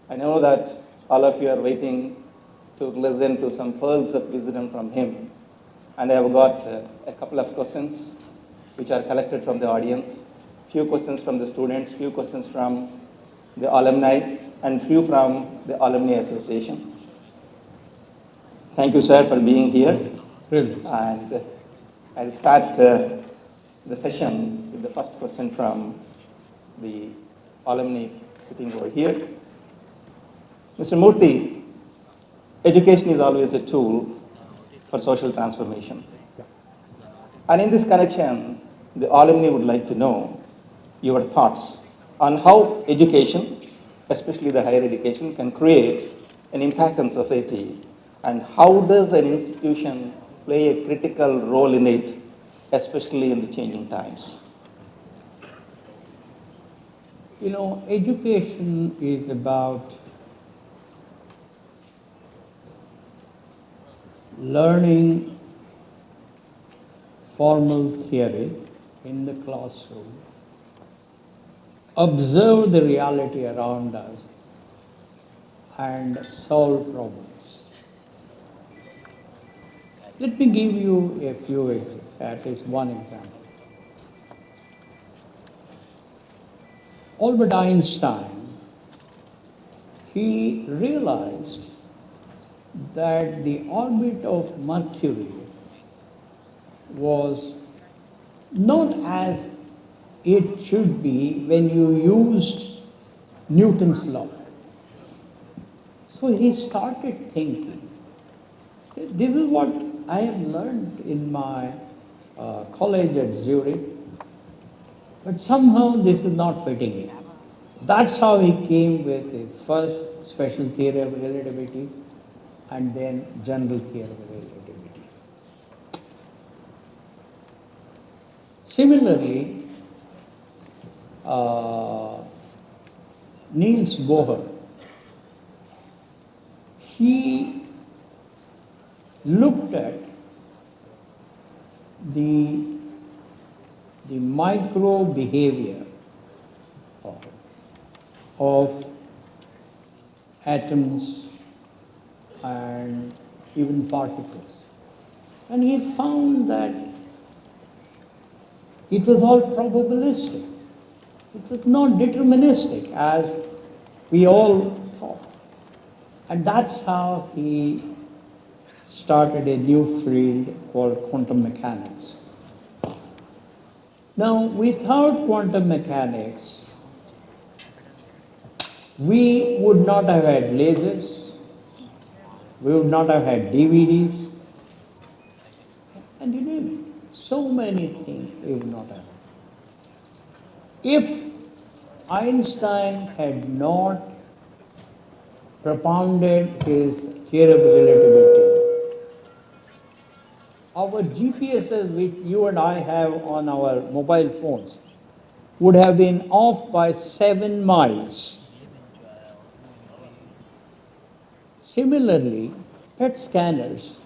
I know that all of you are waiting to listen to some pearls of wisdom from him. And I have got a couple of questions which are collected from the audience. Few questions from the students, few questions from the alumni, and few from the Alumni Association. Thank you, sir, for being here. Really? And I'll start the session with the first question from the alumni sitting over here. Mr. Murthy, education is always a tool for social transformation. And in this connection, the alumni would like to know your thoughts on how education, especially the higher education, can create an impact on society, and how does an institution play a critical role in it, especially in the changing times. You know, education is about learning formal theory in the classroom, observe the reality around us, and solve problems. Let me give you a few examples, at least one example. Albert Einstein, he realized that the orbit of Mercury was not as it should be when you used Newton's law. So he started thinking, this is what I have learned in my college at Zurich, but somehow this is not fitting in. That's how he came with his first special theory of relativity and then general theory of relativity. Similarly, Niels Bohr, he looked at the micro behavior of atoms and even particles. And he found that it was all probabilistic. It was not deterministic as we all thought. And that's how he started a new field called quantum mechanics. Now, without quantum mechanics, we would not have had lasers, we would not have had DVDs, and you name it. So many things we would not have. If Einstein had not propounded his theory of relativity, our GPSs, which you and I have on our mobile phones, would have been off by 7 miles. Similarly, PET scanners,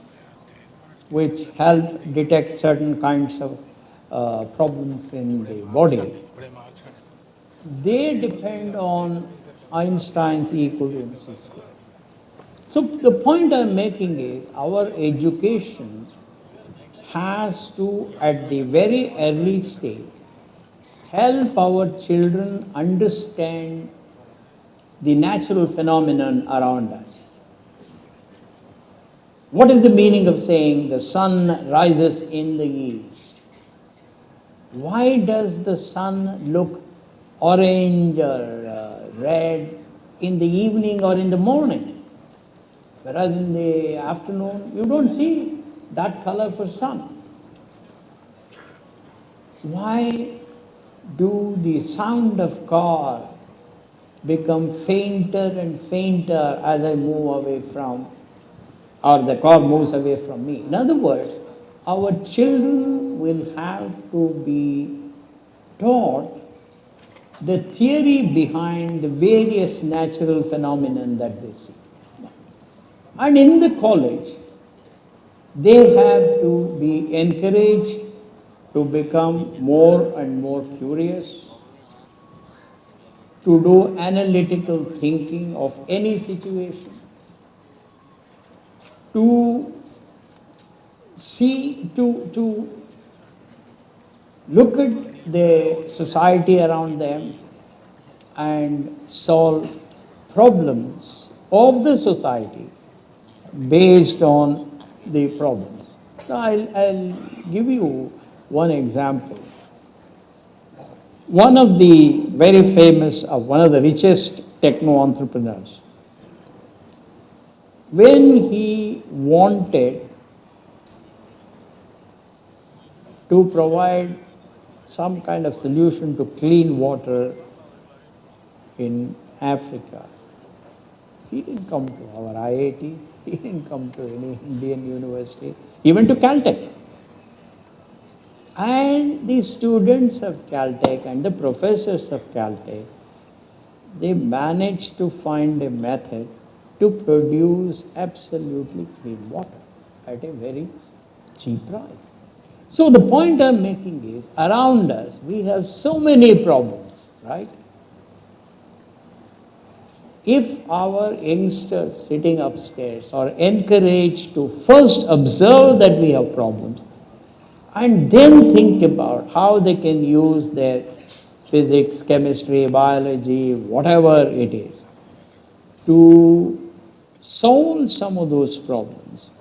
which help detect certain kinds of problems in the body, they depend on Einstein's E equal to mc squared. So the point I'm making is our education has to, at the very early stage, help our children understand the natural phenomenon around us. What is the meaning of saying the sun rises in the east? Why does the sun look orange or red in the evening or in the morning? Whereas in the afternoon, you don't see that color for sun. Why do the sound of car become fainter and fainter as I move away from, or the car moves away from me? In other words, our children will have to be taught the theory behind the various natural phenomena that they see. And in the college, they have to be encouraged to become more and more curious, to do analytical thinking of any situation, to to look at the society around them and solve problems of the society based on the problems. Now, I'll give you one example. One of the very famous, one of the richest techno entrepreneurs, when he wanted to provide some kind of solution to clean water in Africa, he didn't come to our IIT, he didn't come to any Indian university, even to Caltech. And the students of Caltech and the professors of Caltech, they managed to find a method to produce absolutely clean water at a very cheap price. So the point I'm making is, around us, we have so many problems, right? If our youngsters sitting upstairs are encouraged to first observe that we have problems and then think about how they can use their physics, chemistry, biology, whatever it is, to solve some of those problems.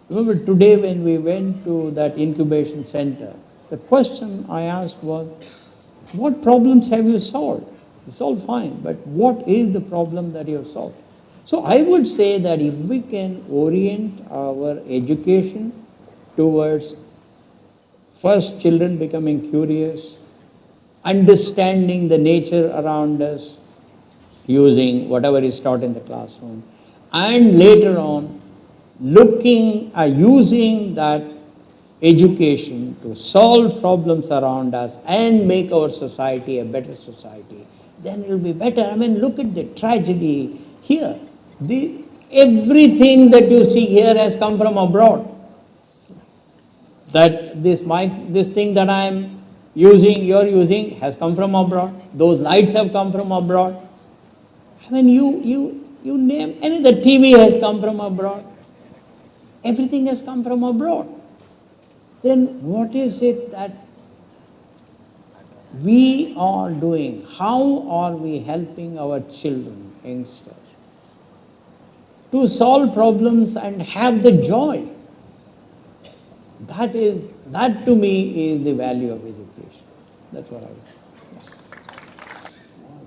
Remember today when we went to that incubation center, the question I asked was, what problems have you solved? It's all fine, but what is the problem that you have solved? So I would say that if we can orient our education towards first children becoming curious, understanding the nature around us, using whatever is taught in the classroom, and later on using that education to solve problems around us and make our society a better society, then it will be better. I mean, look at the tragedy here. Everything that you see here has come from abroad. That this thing that I am using, you're using, has come from abroad. Those lights have come from abroad. I mean, you name any, the TV has come from abroad. Everything has come from abroad. Then what is it that we are doing? How are we helping our children, youngsters, to solve problems and have the joy? That to me is the value of education. That's what I would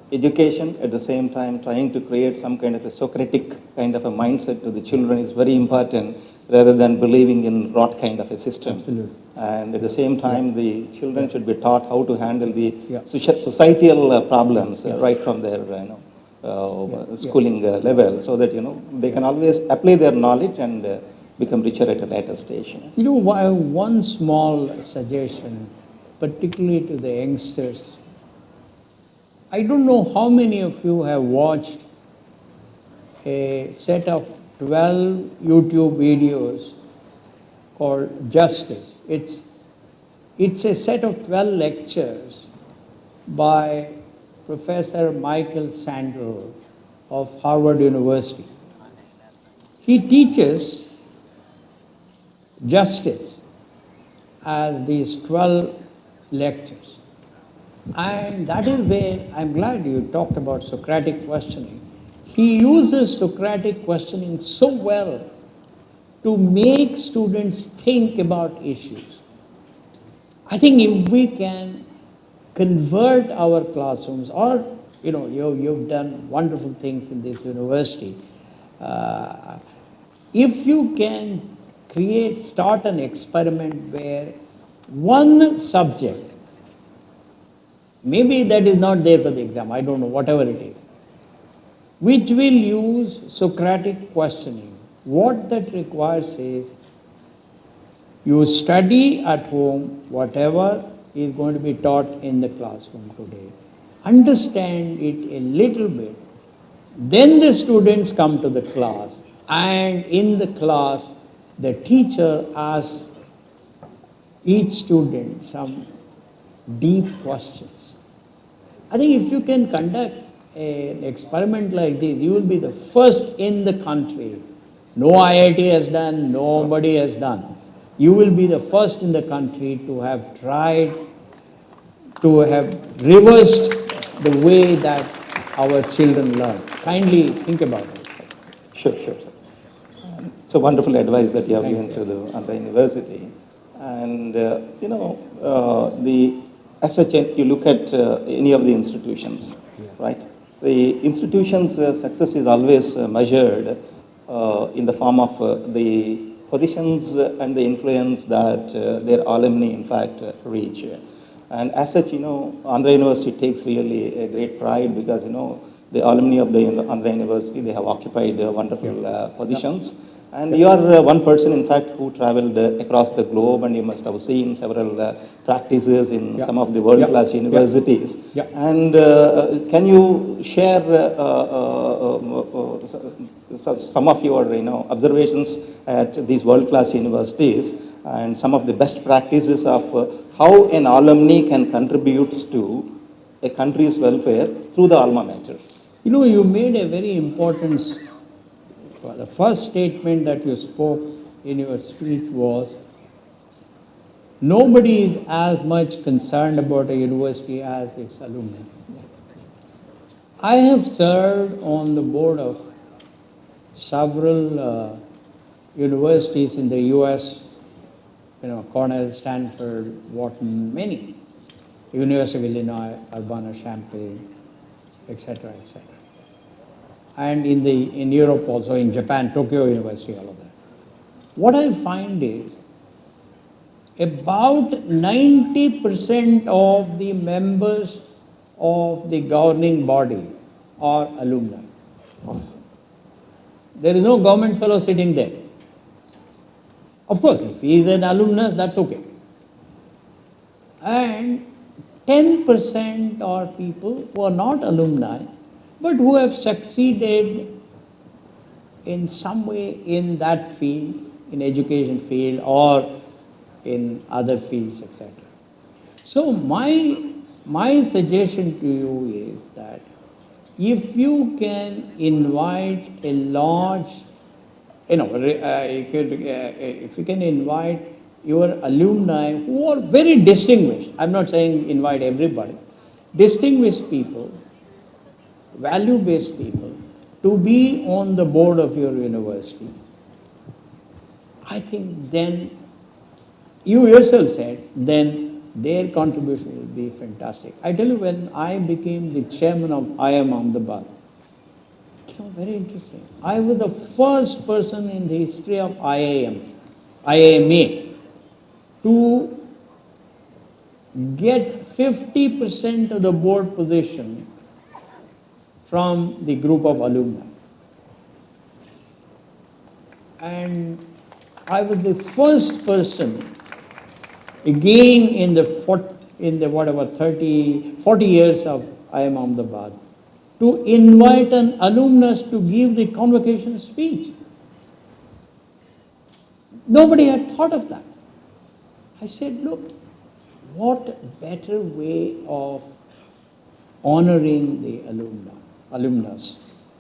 say. Education, at the same time, trying to create some kind of a Socratic kind of a mindset to the children is very important, rather than believing in rot kind of a system. Absolutely. And at the same time, the children should be taught how to handle the Yeah. societal problems right from their Yeah. schooling level, so that they can always apply their knowledge and become richer at a later stage. One small suggestion, particularly to the youngsters. I don't know how many of you have watched a set of 12 YouTube videos called Justice. It's a set of 12 lectures by Professor Michael Sandel of Harvard University. He teaches justice as these 12 lectures. And that is where I'm glad you talked about Socratic questioning. He uses Socratic questioning so well to make students think about issues. I think if we can convert our classrooms, or you've done wonderful things in this university, if you can start an experiment where one subject, maybe that is not there for the exam, I don't know, whatever it is, which will use Socratic questioning. What that requires is you study at home whatever is going to be taught in the classroom today, understand it a little bit, then the students come to the class, and in the class the teacher asks each student some deep questions. I think if you can conduct an experiment like this, you will be the first in the country. No IIT has done, nobody has done. You will be the first in the country to have tried to have reversed the way that our children learn. Kindly think about it. Sure, sure, sir. It's a wonderful advice that you have Thank given you. to the Andhra University. And, as such, you look at any of the institutions, right? The institution's success is always measured in the form of the positions and the influence that their alumni, in fact, reach. And as such, Andhra University takes really a great pride because, the alumni of the Andhra University, they have occupied wonderful positions. And you are one person, in fact, who traveled across the globe, and you must have seen several practices in some of the world-class universities. Yeah. And can you share some of your, observations at these world-class universities and some of the best practices of how an alumni can contribute to a country's welfare through the alma mater? You made a very important, the first statement that you spoke in your speech was, nobody is as much concerned about a university as its alumni. I have served on the board of several universities in the US, Cornell, Stanford, Wharton, many, University of Illinois, Urbana-Champaign, etc., etc. And in Europe also, in Japan, Tokyo University, all of that. What I find is about 90% of the members of the governing body are alumni. Awesome. There is no government fellow sitting there. Of course, if he is an alumnus, that's okay. And 10% are people who are not alumni, but who have succeeded in some way in that field, in education field or in other fields, etc. So my suggestion to you is that if you can invite a large, if you can invite your alumni who are very distinguished, I'm not saying invite everybody, distinguished people, value-based people, to be on the board of your university, I think then, you yourself said, then their contribution will be fantastic. I tell you, when I became the chairman of IIM Ahmedabad, very interesting. I was the first person in the history of IIMA, to get 50% of the board position from the group of alumni. And I was the first person, again in the 40 years of IIM Ahmedabad, to invite an alumnus to give the convocation speech. Nobody had thought of that. I said, look, what better way of honoring the alumnus?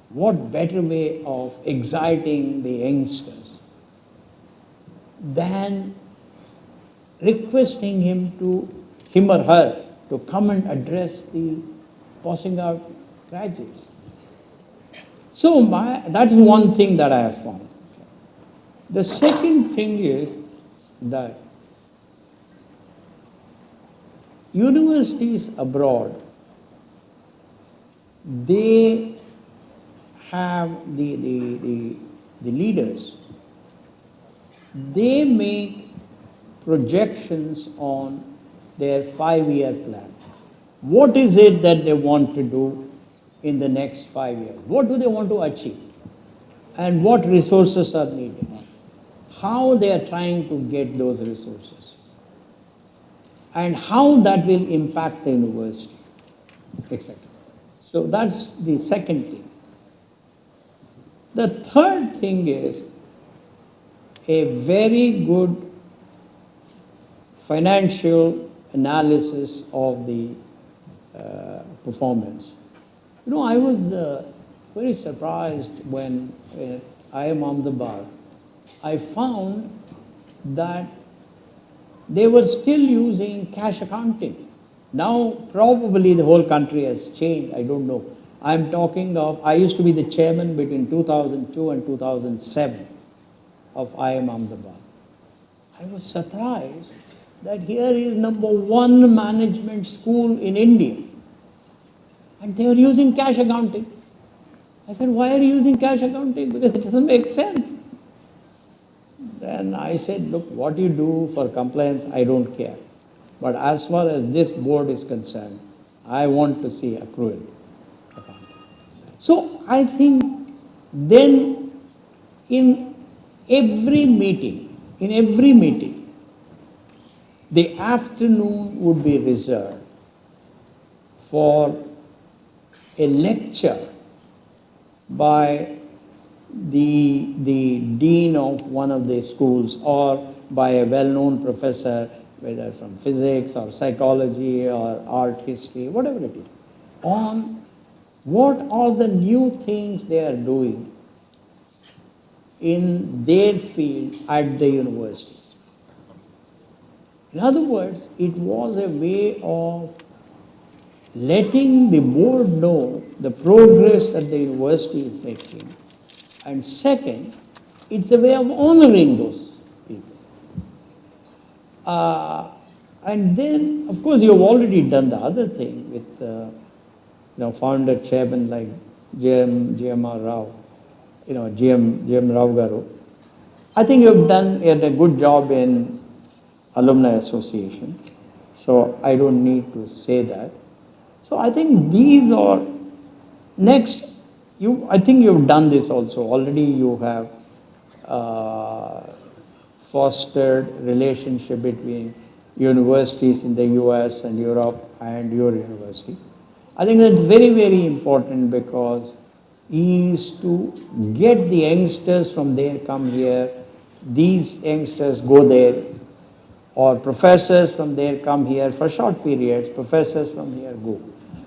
What better way of exciting the youngsters than requesting him or her, to come and address the passing out graduates. So that is one thing that I have found. The second thing is that universities abroad, they have the leaders, they make projections on their 5-year plan. What is it that they want to do in the next 5 years? What do they want to achieve? And what resources are needed? How they are trying to get those resources? And how that will impact the university, etc. So that's the second thing. The third thing is a very good financial analysis of the performance. You know, I was very surprised when I am Ahmedabad. I found that they were still using cash accounting. Now, probably the whole country has changed, I don't know. I'm talking of, I used to be the chairman between 2002 and 2007 of IIM Ahmedabad. I was surprised that here is #1 management school in India, and they were using cash accounting. I said, why are you using cash accounting? Because it doesn't make sense. Then I said, look, what you do for compliance, I don't care. But as far as this board is concerned, I want to see accrual accounting. So I think then in every meeting, the afternoon would be reserved for a lecture by the dean of one of the schools or by a well-known professor, whether from physics or psychology or art history, whatever it is, on what are the new things they are doing in their field at the university. In other words, it was a way of letting the board know the progress that the university is making. And second, it's a way of honoring those people. And then, of course, you've already done the other thing with founder chairman like GM.R. Rao, GM Rao Garu. I think you've done a good job in Alumni Association, so I don't need to say that. So I think these are next. I think you've done this also already. You have fostered relationship between universities in the US and Europe and your university. I think that's very, very important because is to get the youngsters from there come here, these youngsters go there, or professors from there come here for short periods, professors from here go.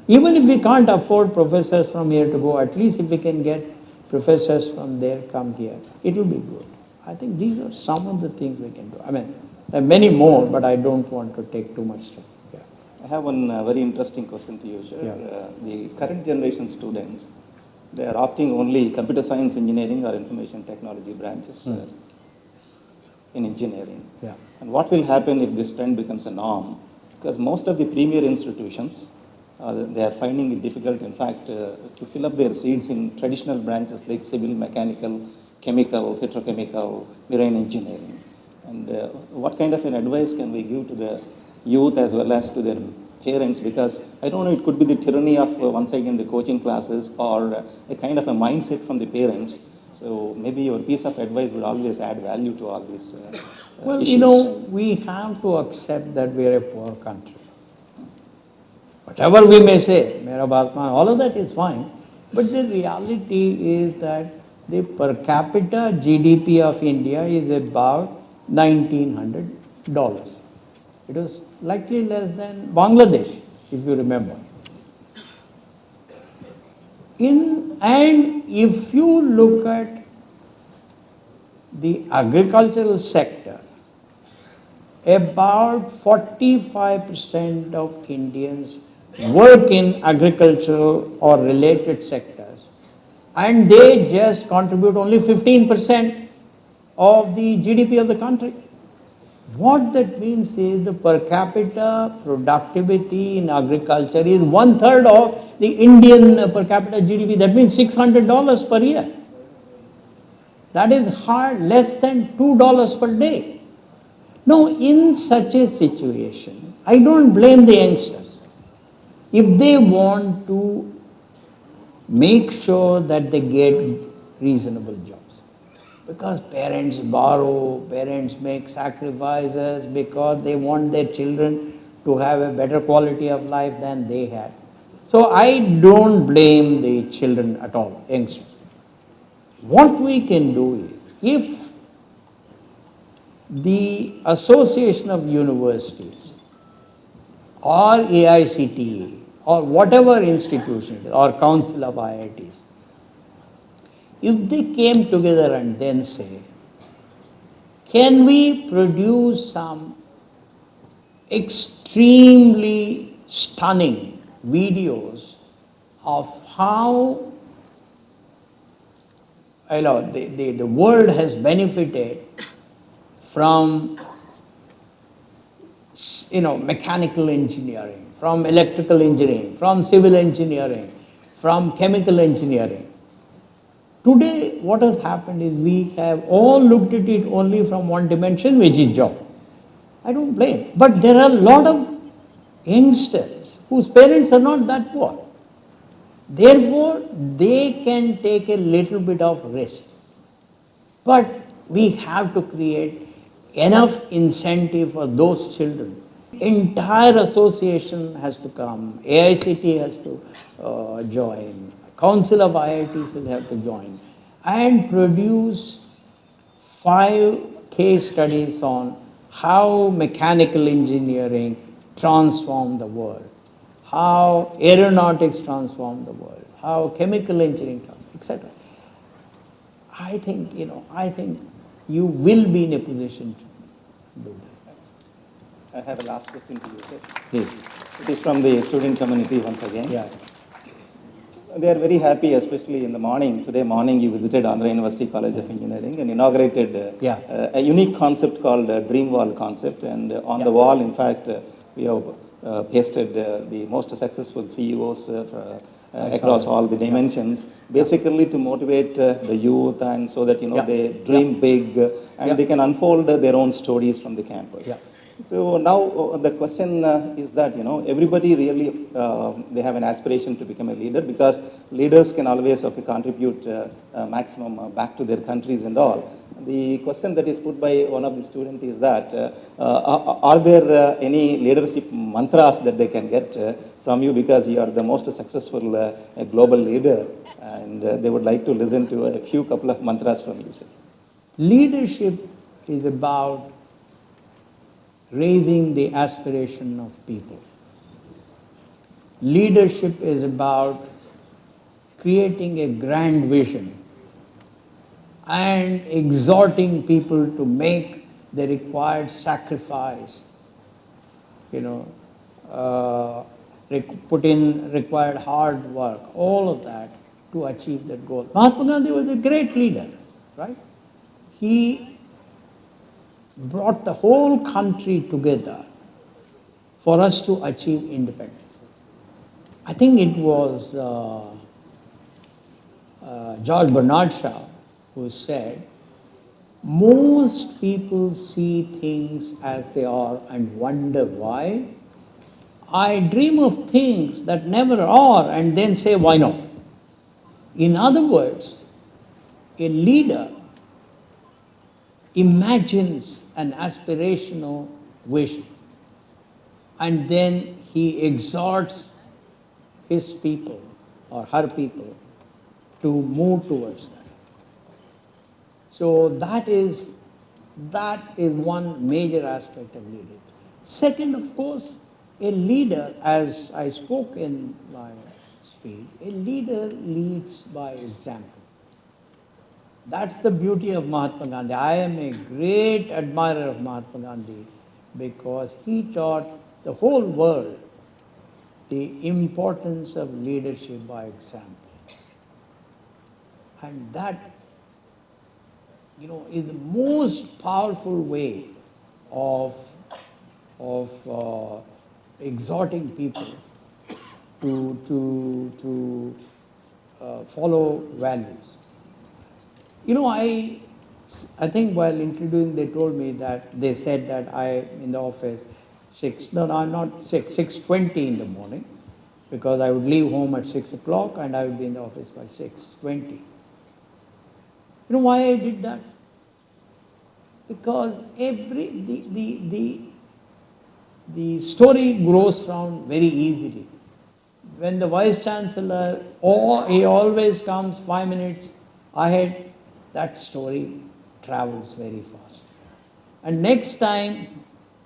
Even if we can't afford professors from here to go, at least if we can get professors from there come here, it will be good. I think these are some of the things we can do. I mean, there are many more, but I don't want to take too much time. Yeah. I have one very interesting question to you, sir. Yeah. The current generation students, they are opting only computer science engineering or information technology branches in engineering. Yeah. And what will happen if this trend becomes a norm? Because most of the premier institutions, they are finding it difficult, in fact, to fill up their seats in traditional branches like civil, mechanical, chemical, petrochemical, marine engineering. And what kind of an advice can we give to the youth as well as to their parents? Because I don't know, it could be the tyranny of once again the coaching classes or a kind of a mindset from the parents. So maybe your piece of advice would always add value to all these well, issues. we have to accept that we are a poor country. Whatever we may say, Mera Bhartman, all of that is fine. But the reality is that the per capita GDP of India is about $1,900. It was slightly less than Bangladesh, if you remember. And if you look at the agricultural sector, about 45% of Indians work in agricultural or related sectors, and they just contribute only 15% of the GDP of the country. What that means is the per capita productivity in agriculture is 1/3 of the Indian per capita GDP. That means $600 per year. That is less than $2 per day. Now, in such a situation, I don't blame the youngsters. If they want to make sure that they get reasonable jobs. Because parents borrow, parents make sacrifices because they want their children to have a better quality of life than they had. So I don't blame the children at all, youngsters. What we can do is, if the Association of Universities or AICTE or whatever institution it is, or council of IITs, if they came together and then say, can we produce some extremely stunning videos of how the world has benefited from mechanical engineering, from electrical engineering, from civil engineering, from chemical engineering. Today, what has happened is we have all looked at it only from one dimension, which is job. I don't blame. But there are a lot of youngsters whose parents are not that poor. Therefore, they can take a little bit of risk. But we have to create enough incentive for those children. Entire association has to come, AICT has to join, Council of IITs will have to join, and produce 5 case studies on how mechanical engineering transformed the world, how aeronautics transformed the world, how chemical engineering transformed, etc. I think you will be in a position to do that. I have a last question to you, sir. Please. It is from the student community once again. Yeah. They are very happy, especially in the morning. Today morning, you visited Andhra University College of Engineering and inaugurated a unique concept called Dream Wall concept. And on the wall, in fact, we have pasted the most successful CEOs across all the dimensions, basically to motivate the youth, and so that they dream big and they can unfold their own stories from the campus. So now the question is that everybody really they have an aspiration to become a leader, because leaders can always contribute maximum back to their countries and all. The question that is put by one of the students is that are there any leadership mantras that they can get from you, because you are the most successful global leader, and they would like to listen to a few couple of mantras from you, sir. Leadership is about raising the aspiration of people. Leadership is about creating a grand vision and exhorting people to make the required sacrifice, put in required hard work, all of that to achieve that goal. Mahatma Gandhi was a great leader, right? He brought the whole country together for us to achieve independence. I think it was George Bernard Shaw who said, most people see things as they are and wonder why. I dream of things that never are and then say, why not? In other words, a leader imagines an aspirational vision, and then he exhorts his people or her people to move towards that. So that is one major aspect of leadership. Second, of course, a leader, as I spoke in my speech, a leader leads by example. That's the beauty of Mahatma Gandhi. I am a great admirer of Mahatma Gandhi because he taught the whole world the importance of leadership by example. And that, is the most powerful way of exhorting people to follow values. I think while interviewing, they told me that they said that I in the office 6:20 in the morning, because I would leave home at 6 o'clock and I would be in the office by 6:20. You know why I did that? Because the story grows around very easily. When the vice chancellor, he always comes 5 minutes ahead, that story travels very fast. And next time,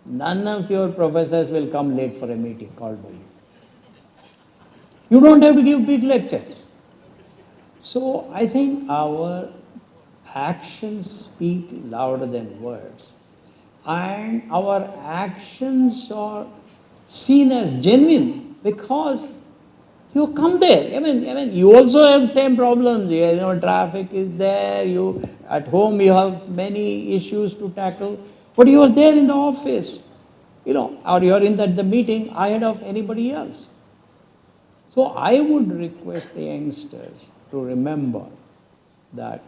none of your professors will come late for a meeting called by you. You don't have to give big lectures. So I think our actions speak louder than words. And our actions are seen as genuine because you come there. I mean, you also have same problems. You know, traffic is there. You at home you have many issues to tackle, but you are there in the office, you know, or you are in the meeting ahead of anybody else. So I would request the youngsters to remember that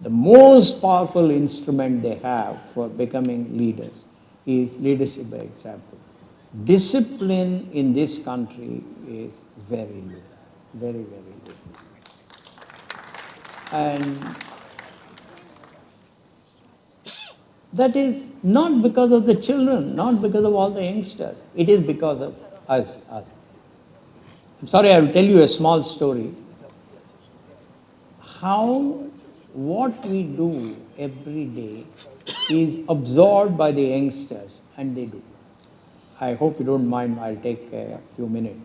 the most powerful instrument they have for becoming leaders is leadership by example. Discipline in this country is very low, very, very low. And that is not because of the children, not because of all the youngsters. It is because of us. I'm sorry, I will tell you a small story. How what we do every day is absorbed by the youngsters, and they do. I hope you don't mind, I'll take a few minutes.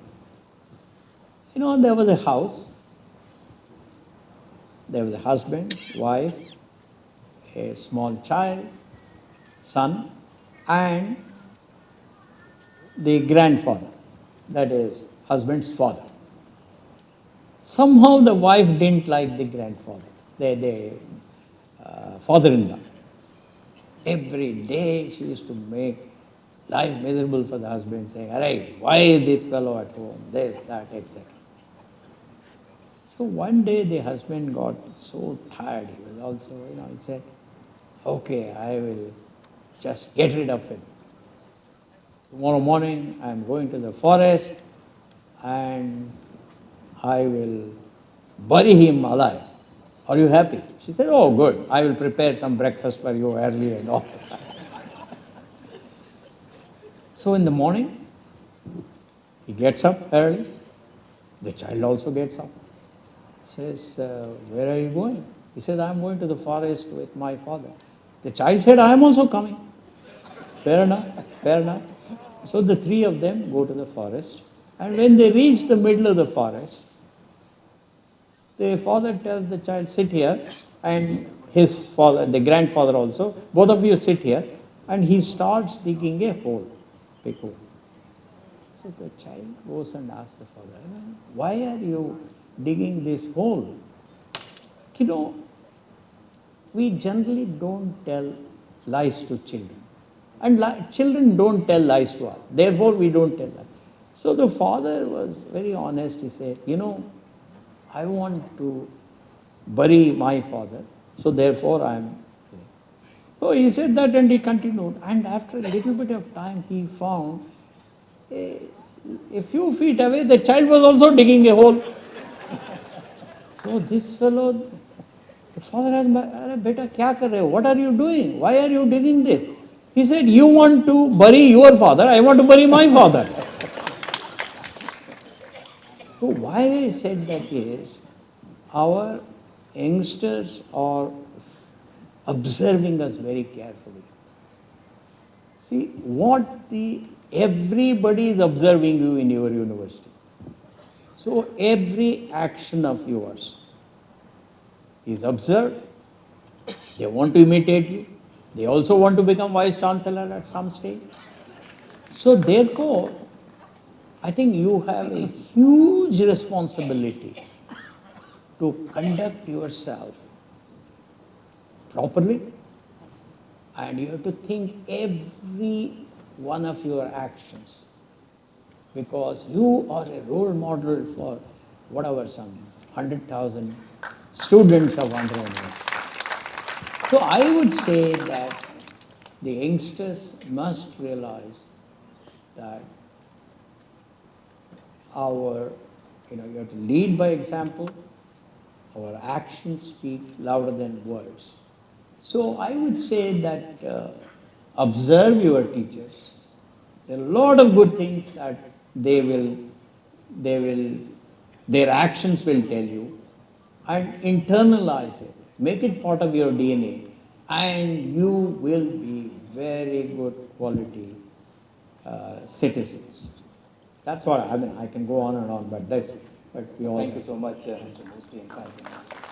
You know, there was a house, there was a husband, wife, a small child, son, and the grandfather, that is, husband's father. Somehow the wife didn't like the grandfather, the father-in-law. Every day she used to make life miserable for the husband, saying, "Alright, why is this fellow at home? This, that, etc." So one day the husband got so tired, he was also, he said, "Okay, I will just get rid of him. Tomorrow morning I am going to the forest and I will bury him alive. Are you happy?" She said, "Oh, good. I will prepare some breakfast for you early and all." So in the morning, he gets up early. The child also gets up. Says, "Where are you going?" He says, "I am going to the forest with my father." The child said, "I am also coming." Fair enough, fair enough. So the three of them go to the forest, and when they reach the middle of the forest, the father tells the child, "Sit here," and his father, the grandfather also, "Both of you sit here," and he starts digging a hole, big hole. So the child goes and asks the father, "Why are you digging this hole?" You know, we generally don't tell lies to children. And children don't tell lies to us. Therefore, we don't tell lies. So the father was very honest. He said, "I want to bury my father, so therefore I am." So he said that and he continued. And after a little bit of time, he found a few feet away, the child was also digging a hole. So this fellow, the father asked, "Arey beta, kya kar rahe ho? What are you doing? Why are you digging this?" He said, "You want to bury your father, I want to bury my father." So why I said that is, our youngsters are observing us very carefully. See, everybody is observing you in your university. So every action of yours is observed. They want to imitate you. They also want to become vice chancellor at some stage. So therefore, I think you have a huge responsibility to conduct yourself properly, and you have to think every one of your actions, because you are a role model for whatever, some 100,000 students of Andhra University. So I would say that the youngsters must realize that you have to lead by example. Our actions speak louder than words. So I would say that observe your teachers. There are a lot of good things that their actions will tell you, and internalize it. Make it part of your DNA, and you will be very good quality citizens. That's what, I mean, I can go on and on, but that's what we all. Thank you so much, Mr. Murthy, and thank you.